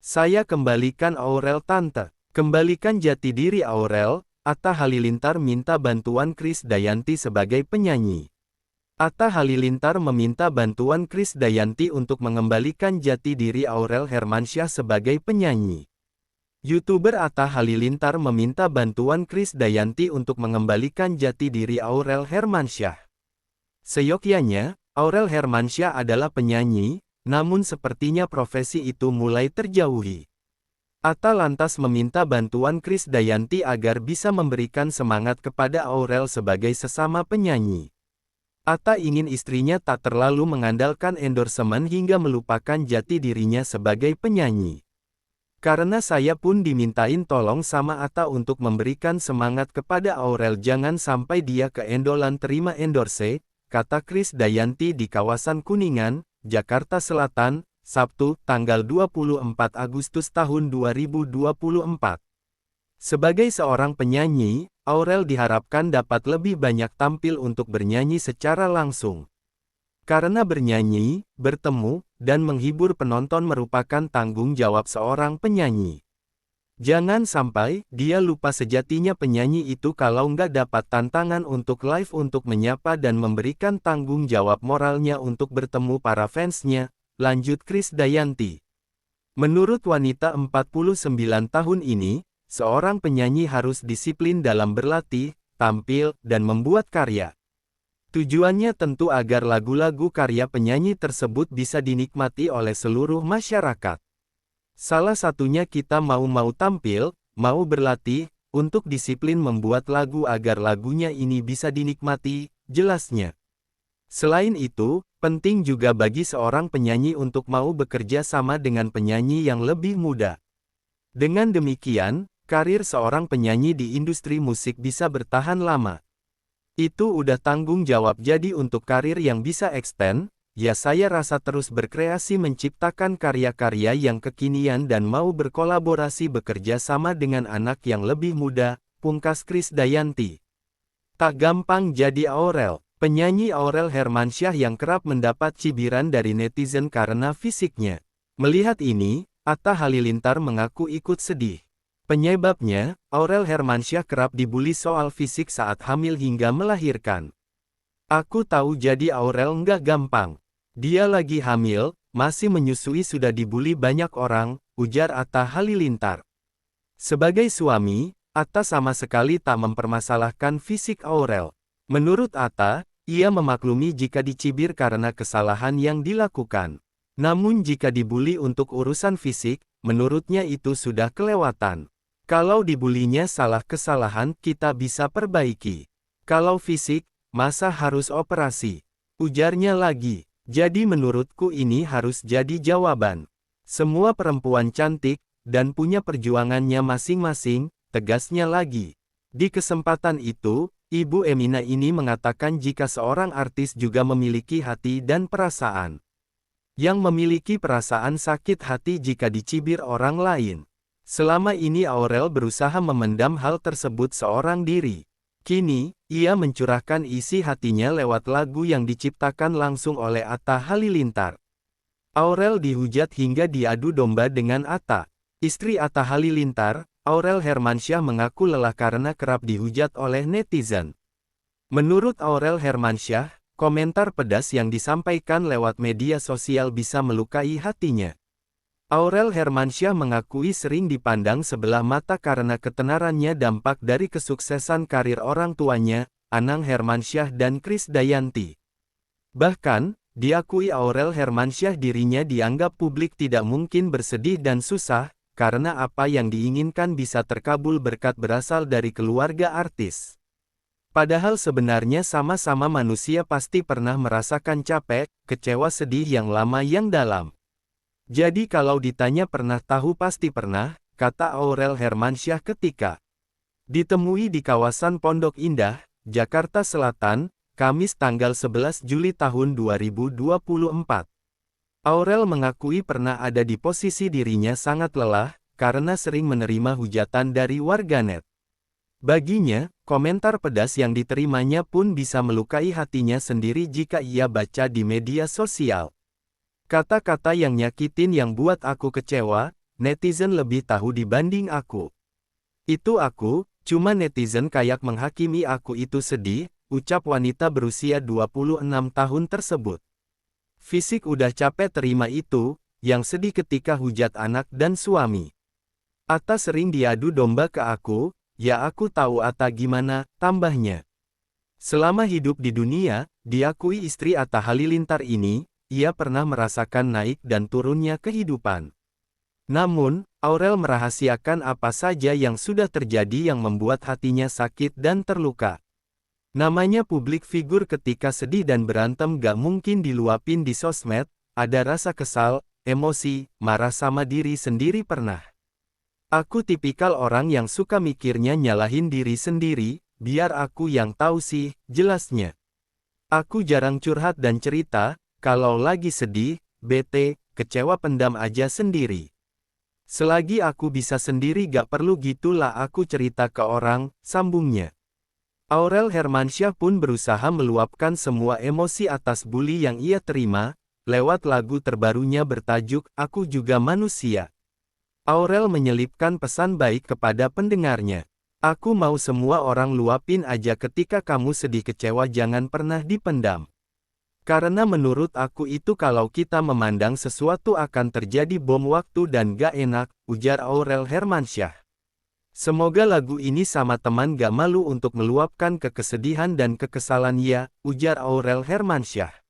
Saya kembalikan Aurel tante. Kembalikan jati diri Aurel, Atta Halilintar minta bantuan Krisdayanti sebagai penyanyi. Atta Halilintar meminta bantuan Krisdayanti untuk mengembalikan jati diri Aurel Hermansyah sebagai penyanyi. YouTuber Atta Halilintar meminta bantuan Krisdayanti untuk mengembalikan jati diri Aurel Hermansyah. Seyogyanya, Aurel Hermansyah adalah penyanyi, namun sepertinya profesi itu mulai terjauhi. Atta lantas meminta bantuan Krisdayanti agar bisa memberikan semangat kepada Aurel sebagai sesama penyanyi. Atta ingin istrinya tak terlalu mengandalkan endorsement hingga melupakan jati dirinya sebagai penyanyi. Karena saya pun dimintain tolong sama Atta untuk memberikan semangat kepada Aurel, jangan sampai dia keendolan terima endorse, kata Krisdayanti di kawasan Kuningan, Jakarta Selatan, Sabtu, tanggal 24 Agustus tahun 2024. Sebagai seorang penyanyi, Aurel diharapkan dapat lebih banyak tampil untuk bernyanyi secara langsung. Karena bernyanyi, bertemu, dan menghibur penonton merupakan tanggung jawab seorang penyanyi. Jangan sampai dia lupa sejatinya penyanyi itu kalau nggak dapat tantangan untuk live untuk menyapa dan memberikan tanggung jawab moralnya untuk bertemu para fansnya, lanjut Krisdayanti. Menurut wanita 49 tahun ini, seorang penyanyi harus disiplin dalam berlatih, tampil, dan membuat karya. Tujuannya tentu agar lagu-lagu karya penyanyi tersebut bisa dinikmati oleh seluruh masyarakat. Salah satunya kita mau tampil, mau berlatih, untuk disiplin membuat lagu agar lagunya ini bisa dinikmati, jelasnya. Selain itu, penting juga bagi seorang penyanyi untuk mau bekerja sama dengan penyanyi yang lebih muda. Dengan demikian, karir seorang penyanyi di industri musik bisa bertahan lama. Itu udah tanggung jawab, jadi untuk karir yang bisa extend, ya saya rasa terus berkreasi menciptakan karya-karya yang kekinian dan mau berkolaborasi bekerja sama dengan anak yang lebih muda, pungkas Krisdayanti. Tak gampang jadi Aurel. Penyanyi Aurel Hermansyah yang kerap mendapat cibiran dari netizen karena fisiknya. Melihat ini, Atta Halilintar mengaku ikut sedih. Penyebabnya, Aurel Hermansyah kerap dibully soal fisik saat hamil hingga melahirkan. Aku tahu jadi Aurel nggak gampang. Dia lagi hamil, masih menyusui sudah dibully banyak orang, ujar Atta Halilintar. Sebagai suami, Atta sama sekali tak mempermasalahkan fisik Aurel. Menurut Atta, ia memaklumi jika dicibir karena kesalahan yang dilakukan. Namun jika dibully untuk urusan fisik, menurutnya itu sudah kelewatan. Kalau dibulinya salah kesalahan kita bisa perbaiki. Kalau fisik, masa harus operasi? Ujarnya lagi. Jadi menurutku ini harus jadi jawaban. Semua perempuan cantik, dan punya perjuangannya masing-masing, tegasnya lagi. Di kesempatan itu, Ibu Emina ini mengatakan jika seorang artis juga memiliki hati dan perasaan. Yang memiliki perasaan sakit hati jika dicibir orang lain. Selama ini Aurel berusaha memendam hal tersebut seorang diri. Kini, ia mencurahkan isi hatinya lewat lagu yang diciptakan langsung oleh Atta Halilintar. Aurel dihujat hingga diadu domba dengan Atta. Istri Atta Halilintar, Aurel Hermansyah mengaku lelah karena kerap dihujat oleh netizen. Menurut Aurel Hermansyah, komentar pedas yang disampaikan lewat media sosial bisa melukai hatinya. Aurel Hermansyah mengakui sering dipandang sebelah mata karena ketenarannya dampak dari kesuksesan karir orang tuanya, Anang Hermansyah dan Krisdayanti. Bahkan, diakui Aurel Hermansyah dirinya dianggap publik tidak mungkin bersedih dan susah, karena apa yang diinginkan bisa terkabul berkat berasal dari keluarga artis. Padahal sebenarnya sama-sama manusia pasti pernah merasakan capek, kecewa, sedih yang lama yang dalam. Jadi kalau ditanya pernah tahu pasti pernah, kata Aurel Hermansyah ketika ditemui di kawasan Pondok Indah, Jakarta Selatan, Kamis tanggal 11 Juli tahun 2024. Aurel mengakui pernah ada di posisi dirinya sangat lelah, karena sering menerima hujatan dari warganet. Baginya, komentar pedas yang diterimanya pun bisa melukai hatinya sendiri jika ia baca di media sosial. Kata-kata yang nyakitin yang buat aku kecewa, netizen lebih tahu dibanding aku. Itu aku, cuma netizen kayak menghakimi aku itu sedih, ucap wanita berusia 26 tahun tersebut. Fisik udah capek terima itu, yang sedih ketika hujat anak dan suami. Atta sering diadu domba ke aku, ya aku tahu Atta gimana, tambahnya. Selama hidup di dunia, diakui istri Atta Halilintar ini, ia pernah merasakan naik dan turunnya kehidupan. Namun, Aurel merahasiakan apa saja yang sudah terjadi yang membuat hatinya sakit dan terluka. Namanya publik figur ketika sedih dan berantem gak mungkin diluapin di sosmed, ada rasa kesal, emosi, marah sama diri sendiri pernah. Aku tipikal orang yang suka mikirnya nyalahin diri sendiri, biar aku yang tahu sih, jelasnya. Aku jarang curhat dan cerita, kalau lagi sedih, bete, kecewa pendam aja sendiri. Selagi aku bisa sendiri gak perlu gitulah aku cerita ke orang, sambungnya. Aurel Hermansyah pun berusaha meluapkan semua emosi atas bully yang ia terima, lewat lagu terbarunya bertajuk Aku Juga Manusia. Aurel menyelipkan pesan baik kepada pendengarnya. Aku mau semua orang luapin aja ketika kamu sedih kecewa jangan pernah dipendam. Karena menurut aku itu kalau kita memandang sesuatu akan terjadi bom waktu dan gak enak, ujar Aurel Hermansyah. Semoga lagu ini sama teman gak malu untuk meluapkan kekesedihan dan kekesalan ya, ujar Aurel Hermansyah.